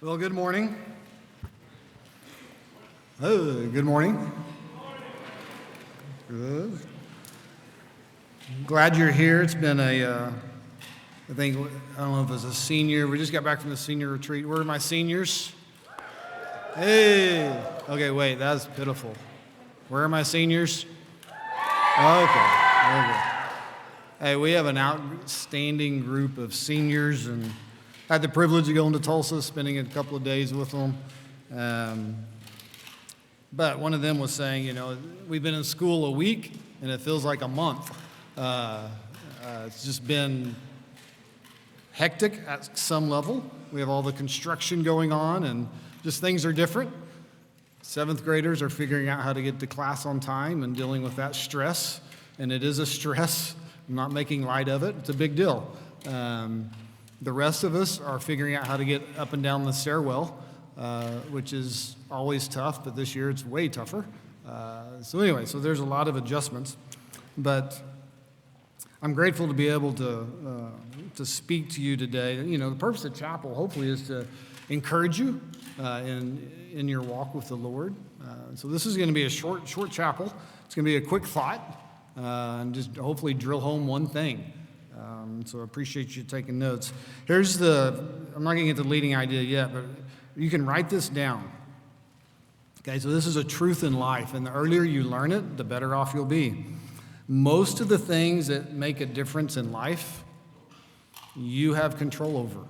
Well, good morning. Oh, good morning. Good. Glad you're here. It's been I don't know if it was a senior. We just got back from the senior retreat. Where are my seniors? Hey. Okay, wait, that's pitiful. Where are my seniors? Okay. Hey, we have an outstanding group of seniors, and I had the privilege of going to Tulsa, spending a couple of days with them. But one of them was saying, we've been in school a week, and it feels like a month. It's just been hectic at some level. We have all the construction going on, and just things are different. Seventh graders are figuring out how to get to class on time and dealing with that stress, and it is a stress. I'm not making light of it. It's a big deal. The rest of us are figuring out how to get up and down the stairwell, which is always tough, but this year it's way tougher. So there's a lot of adjustments, but I'm grateful to be able to speak to you today. The purpose of chapel hopefully is to encourage you in your walk with the Lord. So this is going to be a short chapel. It's going to be a quick thought, and just hopefully drill home one thing. So I appreciate you taking notes. I'm not going to get the leading idea yet, but you can write this down. Okay, so this is a truth in life, and the earlier you learn it, the better off you'll be. Most of the things that make a difference in life, you have control over.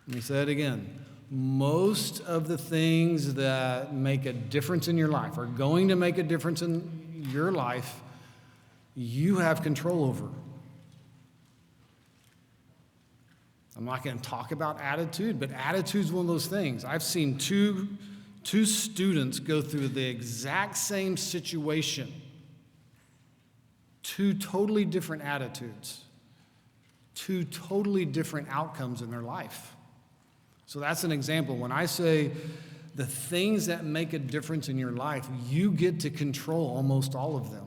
Let me say it again. Most of the things that make a difference in your life, are going to make a difference in your life, you have control over. I'm not going to talk about attitude, but attitude is one of those things. I've seen two students go through the exact same situation, two totally different attitudes, two totally different outcomes in their life. So that's an example. When I say the things that make a difference in your life, you get to control almost all of them.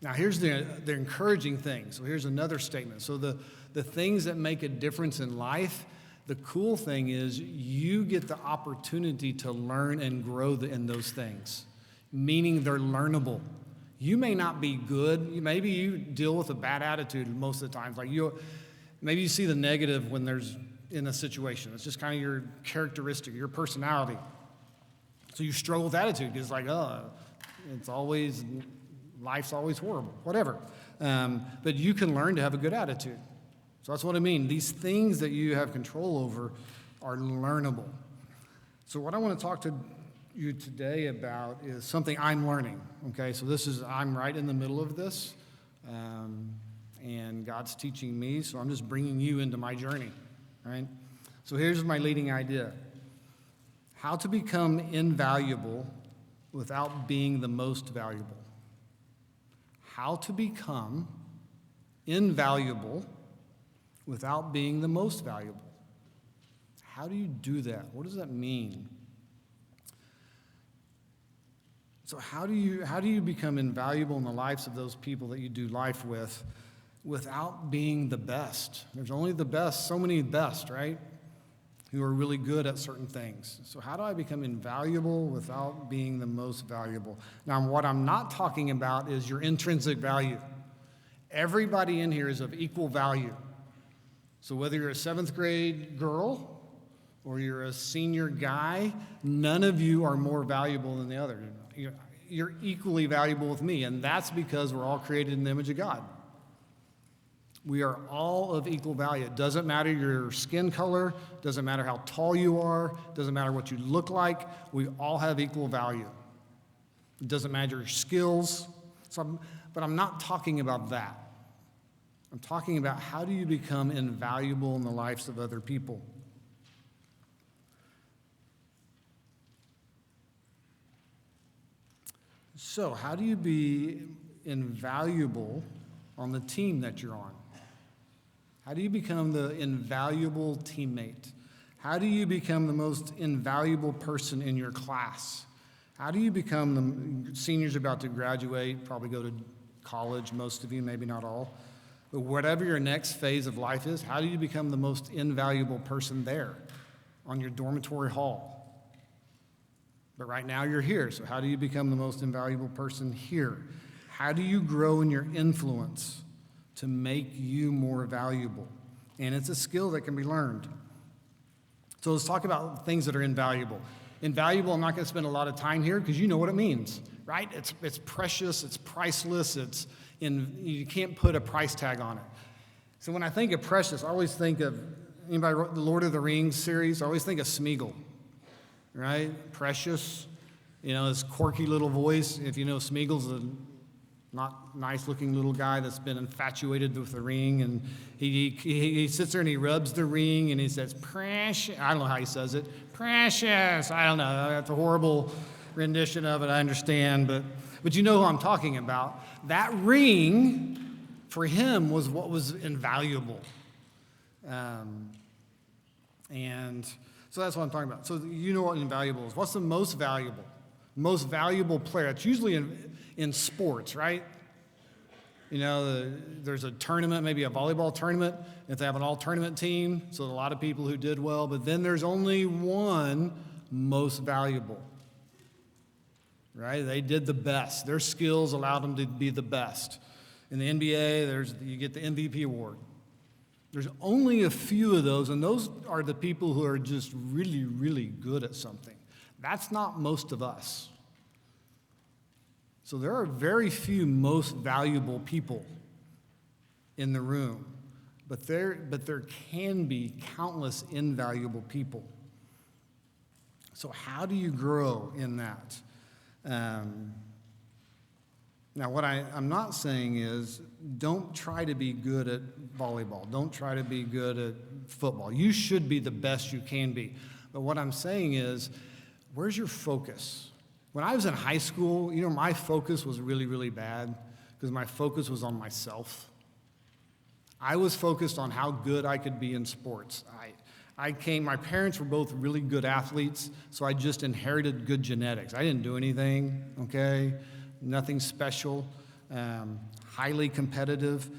Now, here's the encouraging thing. So here's another statement. So the things that make a difference in life, the cool thing is you get the opportunity to learn and grow in those things, meaning they're learnable. You may not be good. Maybe you deal with a bad attitude most of the times. Maybe you see the negative when there's in a situation. It's just kind of your characteristic, your personality. So you struggle with attitude because life's always horrible, whatever. But you can learn to have a good attitude. So that's what I mean. These things that you have control over are learnable. So what I want to talk to you today about is something I'm learning. Okay, so I'm right in the middle of this, and God's teaching me, so I'm just bringing you into my journey, right? So here's my leading idea. How to become invaluable without being the most valuable. How to become invaluable without being the most valuable. How do you do that? What does that mean? So how do you become invaluable in the lives of those people that you do life with without being the best? There's only the best, so many best, right? Who are really good at certain things. So how do I become invaluable without being the most valuable? Now, what I'm not talking about is your intrinsic value. Everybody in here is of equal value. So whether you're a seventh grade girl or you're a senior guy, none of you are more valuable than the other. You're equally valuable with me, and that's because we're all created in the image of God. We are all of equal value. It doesn't matter your skin color, doesn't matter how tall you are, doesn't matter what you look like. We all have equal value. It doesn't matter your skills. But I'm not talking about that. I'm talking about how do you become invaluable in the lives of other people. So how do you be invaluable on the team that you're on? How do you become the invaluable teammate? How do you become the most invaluable person in your class? How do you become the seniors about to graduate, probably go to college, most of you, maybe not all. But whatever your next phase of life is, how do you become the most invaluable person there on your dormitory hall. But right now you're here, so how do you become the most invaluable person here? How do you grow in your influence to make you more valuable? And it's a skill that can be learned. So let's talk about things that are invaluable. Invaluable, I'm not going to spend a lot of time here because you know what it means, right? It's precious, it's priceless, you can't put a price tag on it. So when I think of precious, I always think of, anybody wrote the Lord of the Rings series? I always think of Smeagol, right? Precious, his quirky little voice. If you know, Smeagol's a not nice-looking little guy that's been infatuated with the ring, and he sits there and he rubs the ring and he says, "Precious." I don't know how he says it. Precious. I don't know. That's a horrible rendition of it. I understand, but you know who I'm talking about. That ring for him was what was invaluable, and so that's what I'm talking about. So you know what invaluable is. What's the most valuable? Most valuable player. It's usually in sports, right? There's a tournament, maybe a volleyball tournament, if they have an all-tournament team, so a lot of people who did well, but then there's only one most valuable, right? They did the best. Their skills allowed them to be the best. In the NBA, you get the MVP award. There's only a few of those, and those are the people who are just really, really good at something. That's not most of us. So there are very few most valuable people in the room, but there can be countless invaluable people. So how do you grow in that? Now, what I'm not saying is don't try to be good at volleyball. Don't try to be good at football. You should be the best you can be. But what I'm saying is, where's your focus? When I was in high school, my focus was really, really bad because my focus was on myself. I was focused on how good I could be in sports. My parents were both really good athletes, so I just inherited good genetics. I didn't do anything, okay? Nothing special, highly competitive.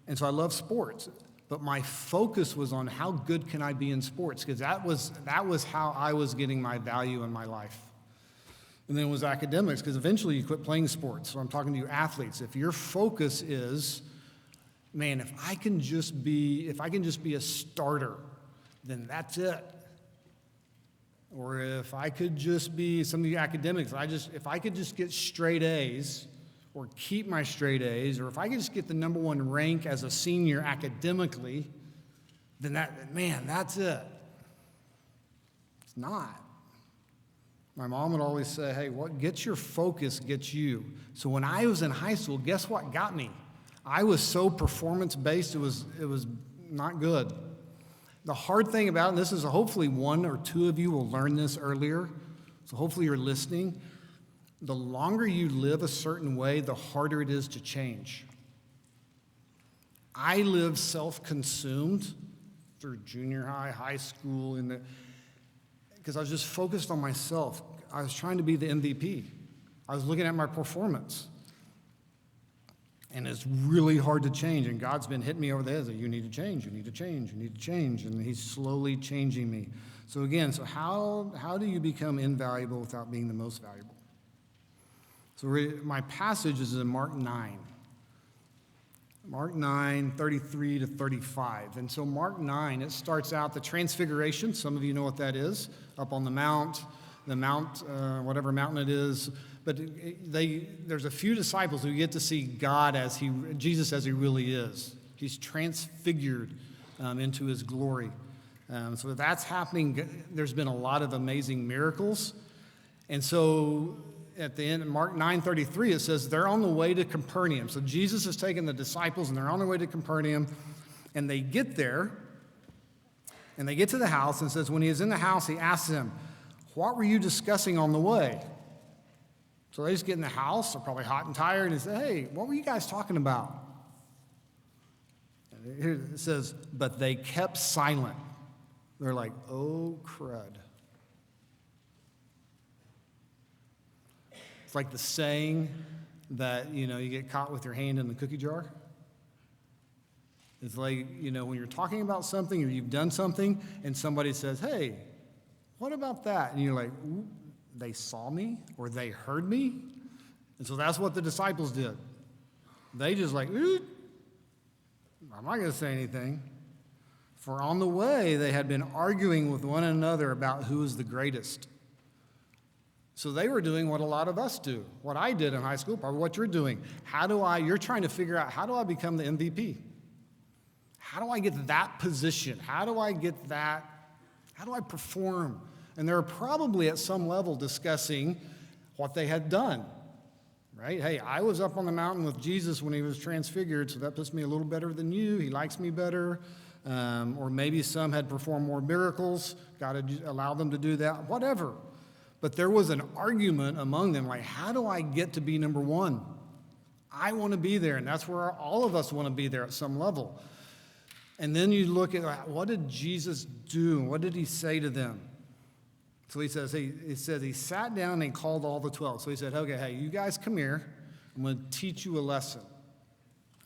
And so I love sports. But my focus was on how good can I be in sports, because that was how I was getting my value in my life. And then it was academics, because eventually you quit playing sports. So I'm talking to you athletes. If your focus is, man, if I can just be a starter, then that's it. Or if I could just be, some of you academics, if I could just get straight A's, or keep my straight A's, or if I could just get the number one rank as a senior academically, then that's it. It's not. My mom would always say, hey, what gets your focus gets you. So when I was in high school, guess what got me? I was so performance-based, it was not good. The hard thing about it, and this is hopefully one or two of you will learn this earlier, so hopefully you're listening. The longer you live a certain way, the harder it is to change. I lived self-consumed through junior high, high school, because I was just focused on myself. I was trying to be the MVP. I was looking at my performance. And it's really hard to change. And God's been hitting me over the head. You need to change, you need to change, you need to change. And he's slowly changing me. So again, how do you become invaluable without being the most valuable? So my passage is in Mark 9. Mark 9, 33 to 35. And so Mark 9, it starts out the transfiguration. Some of you know what that is. Up on the mount, whatever mountain it is. But there's a few disciples who get to see Jesus as he really is. He's transfigured into his glory. So that's happening. There's been a lot of amazing miracles. And so at the end of Mark 9:33, it says they're on the way to Capernaum. So Jesus has taken the disciples, and they're on their way to Capernaum. And they get there, and they get to the house, and it says when he is in the house, he asks them, what were you discussing on the way? So they just get in the house, they're probably hot and tired, and say, hey, what were you guys talking about? And here it says, but they kept silent. They're like, oh, crud. It's like the saying that, you get caught with your hand in the cookie jar. It's like, when you're talking about something or you've done something and somebody says, hey, What about that? And you're like, ooh, they saw me or they heard me? And so that's what the disciples did. They just like, ooh, I'm not going to say anything. For on the way, they had been arguing with one another about who is the greatest. So they were doing what a lot of us do, what I did in high school, probably what you're doing. You're trying to figure out, how do I become the MVP? How do I get that position? How do I perform? And they're probably at some level discussing what they had done, right? Hey, I was up on the mountain with Jesus when he was transfigured, so that puts me a little better than you. He likes me better. Or maybe some had performed more miracles. God had allowed them to do that, whatever. But there was an argument among them, like, how do I get to be number one? I want to be there, and that's where all of us want to be there at some level. And then you look at, what did Jesus do? What did he say to them? So he says he sat down and he called all the 12. So he said, okay, hey, you guys come here. I'm going to teach you a lesson.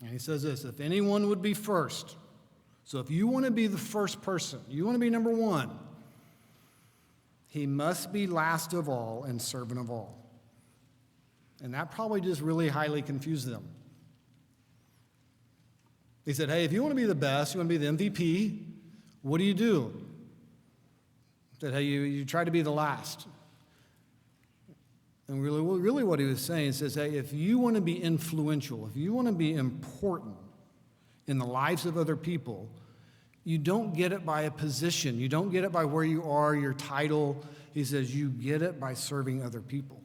And he says this, if anyone would be first, so if you want to be the first person, you want to be number one, he must be last of all and servant of all. And that probably just really highly confused them. He said, hey, if you want to be the best, you want to be the MVP, what do? He said, hey, you try to be the last. And really what he was saying is, hey, if you want to be influential, if you want to be important in the lives of other people, you don't get it by a position. You don't get it by where you are, your title. He says you get it by serving other people.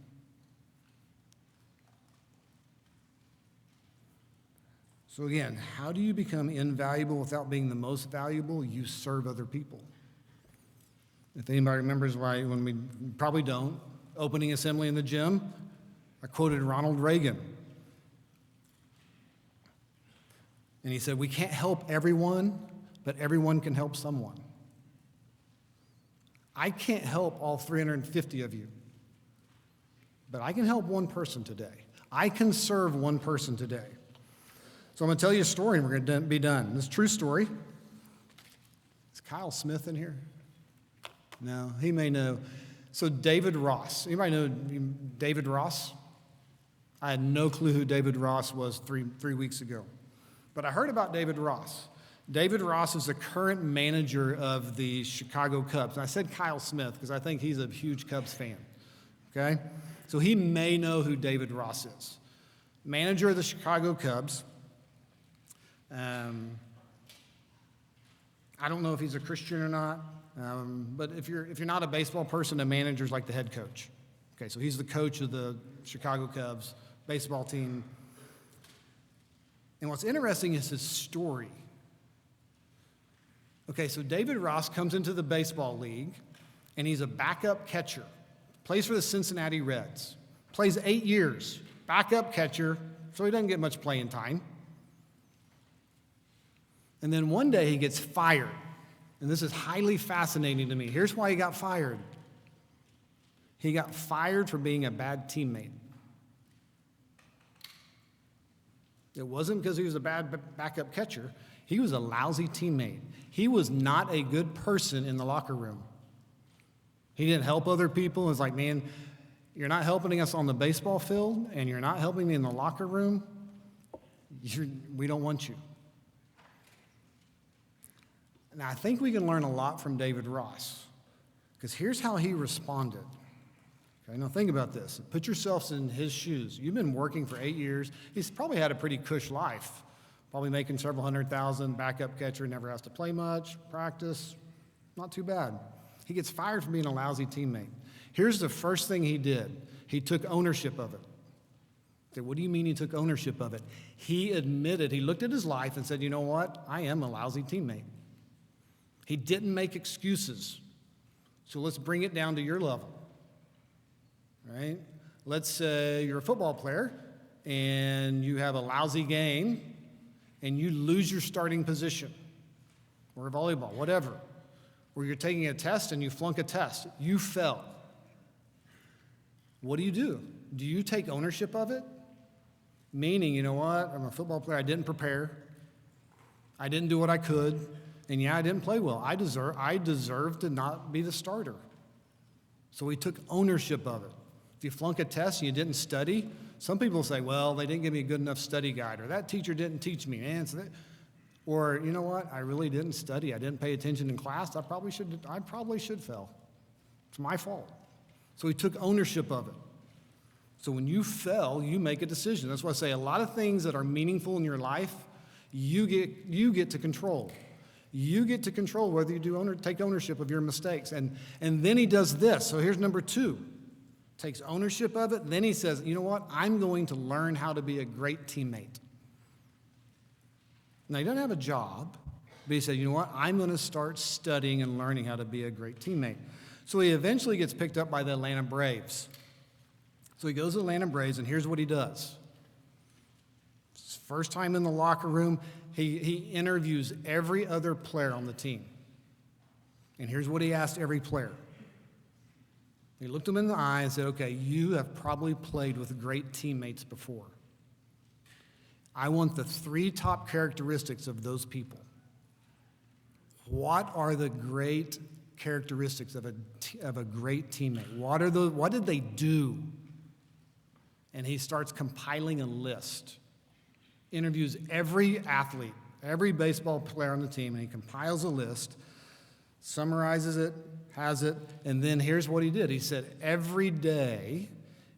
So again, how do you become invaluable without being the most valuable? You serve other people. If anybody remembers why, when we probably don't, opening assembly in the gym, I quoted Ronald Reagan. And he said, we can't help everyone, but everyone can help someone. I can't help all 350 of you, but I can help one person today. I can serve one person today. So I'm going to tell you a story and we're going to be done. This is a true story. Is Kyle Smith in here? No, he may know. So David Ross. Anybody know David Ross? I had no clue who David Ross was three weeks ago. But I heard about David Ross. David Ross is the current manager of the Chicago Cubs. And I said Kyle Smith because I think he's a huge Cubs fan. Okay? So he may know who David Ross is. Manager of the Chicago Cubs. I don't know if he's a Christian or not, but if you're not a baseball person, a manager's like the head coach. Okay, so he's the coach of the Chicago Cubs baseball team. And what's interesting is his story. Okay, so David Ross comes into the baseball league, and he's a backup catcher. Plays for the Cincinnati Reds. Plays 8 years. Backup catcher, so he doesn't get much playing time. And then one day he gets fired. And this is highly fascinating to me. Here's why he got fired. He got fired for being a bad teammate. It wasn't because he was a bad backup catcher. He was a lousy teammate. He was not a good person in the locker room. He didn't help other people. It's like, man, you're not helping us on the baseball field, and you're not helping me in the locker room. We don't want you. Now, I think we can learn a lot from David Ross, because here's how he responded. Okay, now think about this. Put yourselves in his shoes. You've been working for 8 years. He's probably had a pretty cush life, probably making several $100,000, backup catcher, never has to play much, practice, not too bad. He gets fired for being a lousy teammate. Here's the first thing he did. He took ownership of it. I said, what do you mean he took ownership of it? He admitted, he looked at his life and said, you know what? I am a lousy teammate. He didn't make excuses. So let's bring it down to your level, right? Let's say you're a football player and you have a lousy game and you lose your starting position, or volleyball, whatever, or you're taking a test and you flunk a test. You fell. What do? Do you take ownership of it? Meaning, you know what? I'm a football player. I didn't prepare. I didn't do what I could. And yeah, I didn't play well. I deserve to not be the starter. So he took ownership of it. If you flunk a test and you didn't study, some people say, well, they didn't give me a good enough study guide, or that teacher didn't teach me, man. Or, you know what, I really didn't study. I didn't pay attention in class. I probably should fail. It's my fault. So he took ownership of it. So when you fail, you make a decision. That's why I say a lot of things that are meaningful in your life, you get to control. You get to control whether you take ownership of your mistakes. And then he does this. So here's number 2. Takes ownership of it. Then he says, you know what? I'm going to learn how to be a great teammate. Now, he doesn't have a job, but he said, you know what? I'm going to start studying and learning how to be a great teammate. So he eventually gets picked up by the Atlanta Braves. So he goes to the Atlanta Braves, and here's what he does. His first time in the locker room, he interviews every other player on the team. And here's what he asked every player. He looked them in the eye and said, okay, you have probably played with great teammates before. I want the 3 top characteristics of those people. What are the great characteristics of a great teammate? What did they do? And he starts compiling a list. Interviews every athlete, every baseball player on the team, and he compiles a list, summarizes it, has it, and then here's what he did. He said every day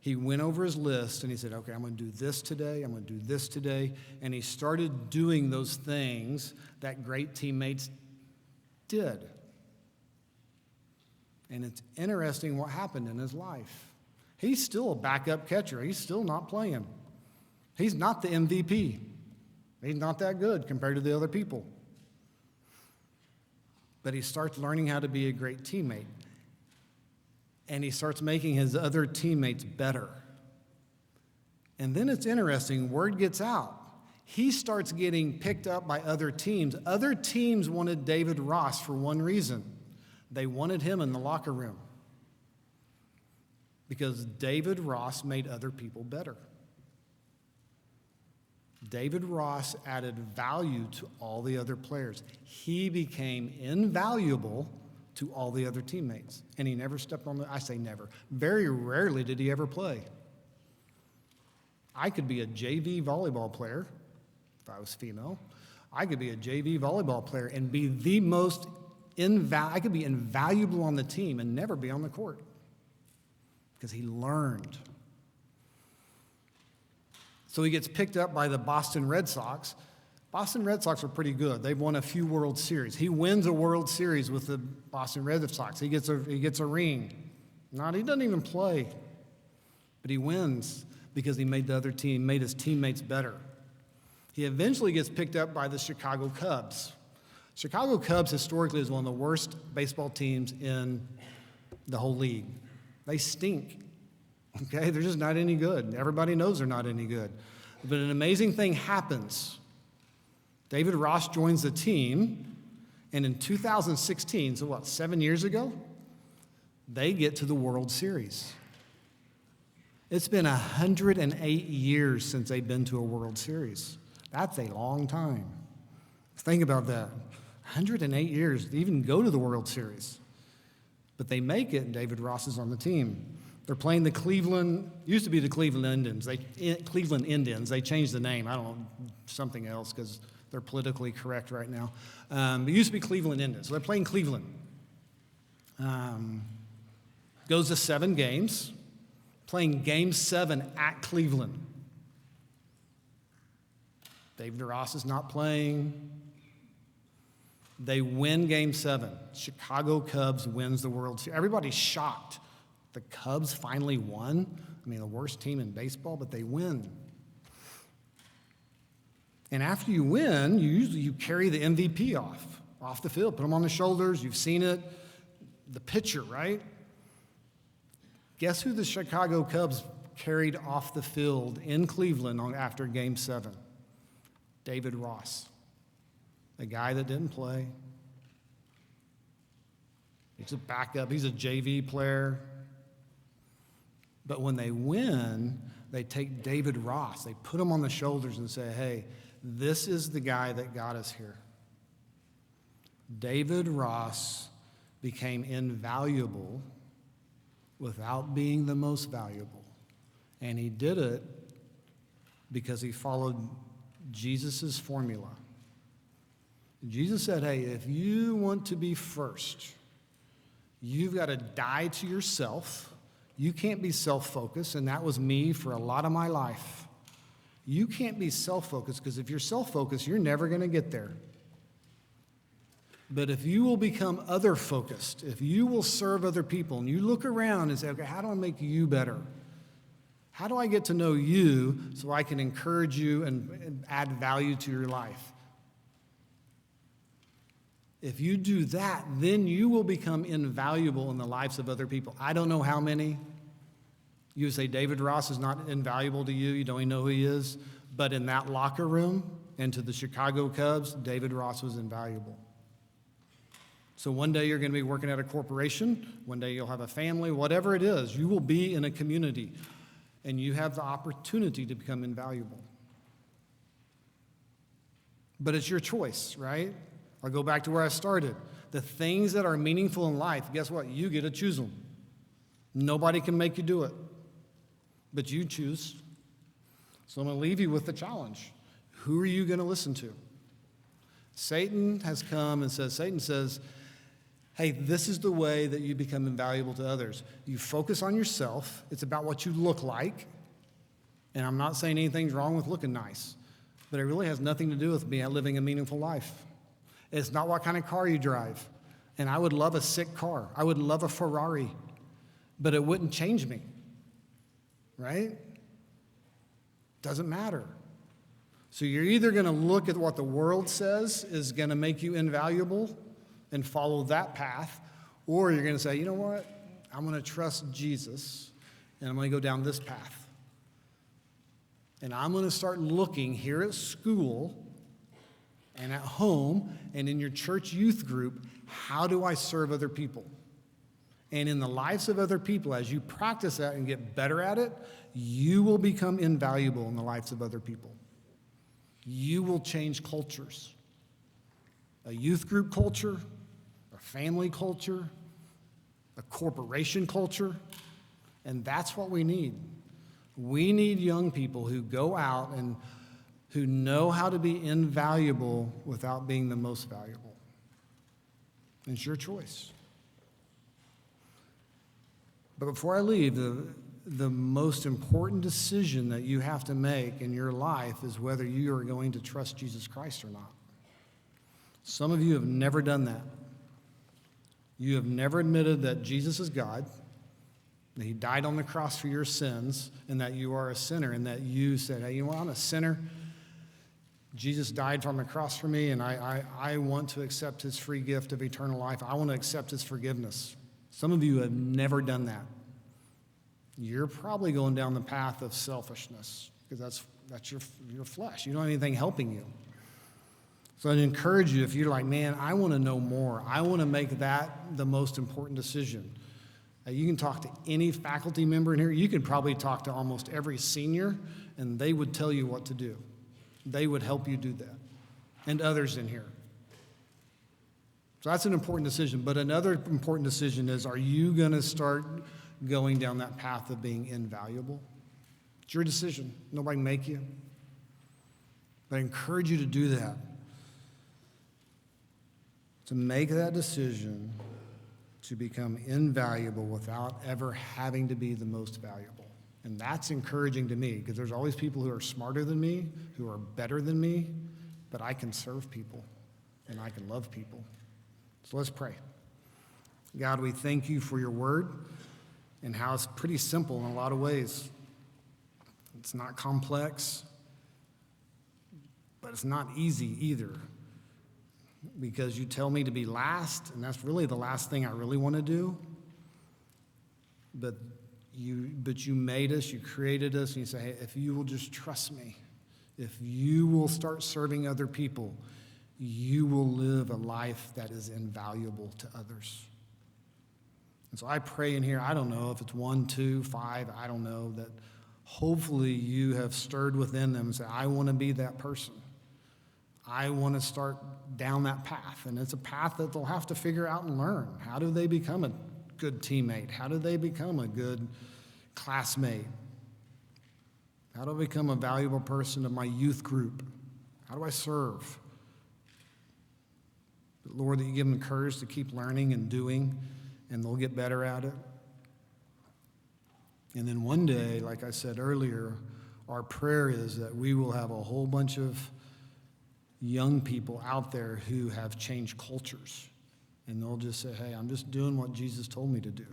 he went over his list and he said, okay, I'm going to do this today, I'm going to do this today, and he started doing those things that great teammates did. And it's interesting what happened in his life. He's still a backup catcher. He's still not playing. He's not the MVP. He's not that good compared to the other people. But he starts learning how to be a great teammate. And he starts making his other teammates better. And then it's interesting, word gets out. He starts getting picked up by other teams. Other teams wanted David Ross for one reason. They wanted him in the locker room. Because David Ross made other people better. David Ross added value to all the other players. He became invaluable to all the other teammates. And he never stepped on I say never. Very rarely did he ever play. I could be a JV volleyball player, if I was female. I could be a JV volleyball player and be the most I could be invaluable on the team and never be on the court. Because he learned. So he gets picked up by the Boston Red Sox. Boston Red Sox are pretty good. They've won a few World Series. He wins a World Series with the Boston Red Sox. He gets a ring. He doesn't even play. But he wins because he made made his teammates better. He eventually gets picked up by the Chicago Cubs. Chicago Cubs historically is one of the worst baseball teams in the whole league. They stink. Okay, they're just not any good. Everybody knows they're not any good. But an amazing thing happens. David Ross joins the team, and in 2016, so 7 years ago, they get to the World Series. It's been 108 years since they've been to a World Series. That's a long time. Think about that. 108 years to even go to the World Series. But they make it, and David Ross is on the team. They're playing used to be the Cleveland Indians. They changed the name. I don't know, something else because they're politically correct right now. It used to be Cleveland Indians. So they're playing Cleveland. Goes to 7 games, playing Game 7 at Cleveland. David Ross is not playing. They win Game 7. Chicago Cubs wins the World Series. Everybody's shocked. The Cubs finally won. The worst team in baseball, but they win. And after you win, you carry the MVP off the field, put him on the shoulders. You've seen it. The pitcher, right? Guess who the Chicago Cubs carried off the field in Cleveland after Game 7? David Ross. The guy that didn't play. He's a backup. He's a JV player. But when they win, they take David Ross. They put him on the shoulders and say, hey, this is the guy that got us here. David Ross became invaluable without being the most valuable. And he did it because he followed Jesus' formula. Jesus said, hey, if you want to be first, you've got to die to yourself. You can't be self-focused, and that was me for a lot of my life. You can't be self-focused, because if you're self-focused, you're never going to get there. But if you will become other-focused, if you will serve other people, and you look around and say, okay, how do I make you better? How do I get to know you so I can encourage you and add value to your life? If you do that, then you will become invaluable in the lives of other people. I don't know how many. You say David Ross is not invaluable to you. You don't even know who he is. But in that locker room and to the Chicago Cubs, David Ross was invaluable. So one day you're going to be working at a corporation. One day you'll have a family. Whatever it is, you will be in a community. And you have the opportunity to become invaluable. But it's your choice, right? I'll go back to where I started. The things that are meaningful in life, guess what? You get to choose them. Nobody can make you do it, but you choose. So I'm going to leave you with the challenge. Who are you going to listen to? Satan has come and Satan says, hey, this is the way that you become invaluable to others. You focus on yourself. It's about what you look like. And I'm not saying anything's wrong with looking nice, but it really has nothing to do with me living a meaningful life. It's not what kind of car you drive. And I would love a sick car. I would love a Ferrari, but it wouldn't change me, right? Doesn't matter. So you're either going to look at what the world says is going to make you invaluable and follow that path, or you're going to say, you know what? I'm going to trust Jesus, and I'm going to go down this path. And I'm going to start looking here at school and at home and in your church youth group, how do I serve other people? And in the lives of other people, as you practice that and get better at it, you will become invaluable in the lives of other people. You will change cultures. A youth group culture, a family culture, a corporation culture, and that's what we need. We need young people who go out and who know how to be invaluable without being the most valuable. It's your choice. But before I leave, the most important decision that you have to make in your life is whether you are going to trust Jesus Christ or not. Some of you have never done that. You have never admitted that Jesus is God, that he died on the cross for your sins, and that you are a sinner, and that you said, hey, you know what, I'm a sinner. Jesus died on the cross for me, and I want to accept his free gift of eternal life. I want to accept his forgiveness. Some of you have never done that. You're probably going down the path of selfishness, because that's your flesh. You don't have anything helping you. So I'd encourage you, if you're like, man, I want to know more. I want to make that the most important decision. You can talk to any faculty member in here. You could probably talk to almost every senior, and they would tell you what to do. They would help you do that, and others in here. So that's an important decision. But another important decision is, are you going to start going down that path of being invaluable? It's your decision. Nobody can make you. But I encourage you to do that. To make that decision to become invaluable without ever having to be the most valuable. And that's encouraging to me, because there's always people who are smarter than me, who are better than me, but I can serve people and I can love people. So let's pray. God, we thank you for your word and how it's pretty simple in a lot of ways. It's not complex, but it's not easy either, because you tell me to be last, and that's really the last thing I really want to do. But you made us, you created us, and you say, hey, if you will just trust me, if you will start serving other people, you will live a life that is invaluable to others. And so I pray in here, I don't know if it's 1, 2, 5, I don't know, that hopefully you have stirred within them and say, I want to be that person. I want to start down that path. And it's a path that they'll have to figure out and learn. How do they become a good teammate? How do they become a good classmate? How do I become a valuable person to my youth group? How do I serve? Lord, that you give them the courage to keep learning and doing, and they'll get better at it. And then one day, like I said earlier, our prayer is that we will have a whole bunch of young people out there who have changed cultures. And they'll just say, hey, I'm just doing what Jesus told me to do.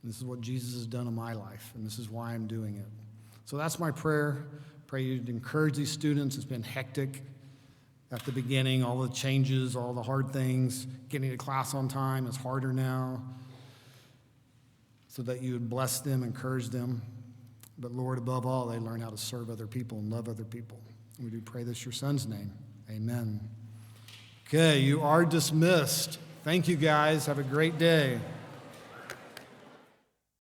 This is what Jesus has done in my life, and this is why I'm doing it. So that's my prayer. Pray you'd encourage these students. It's been hectic at the beginning, all the changes, all the hard things. Getting to class on time is harder now. So that you would bless them, encourage them. But Lord, above all, they learn how to serve other people and love other people. And we do pray this in your Son's name. Amen. Okay, you are dismissed. Thank you, guys. Have a great day.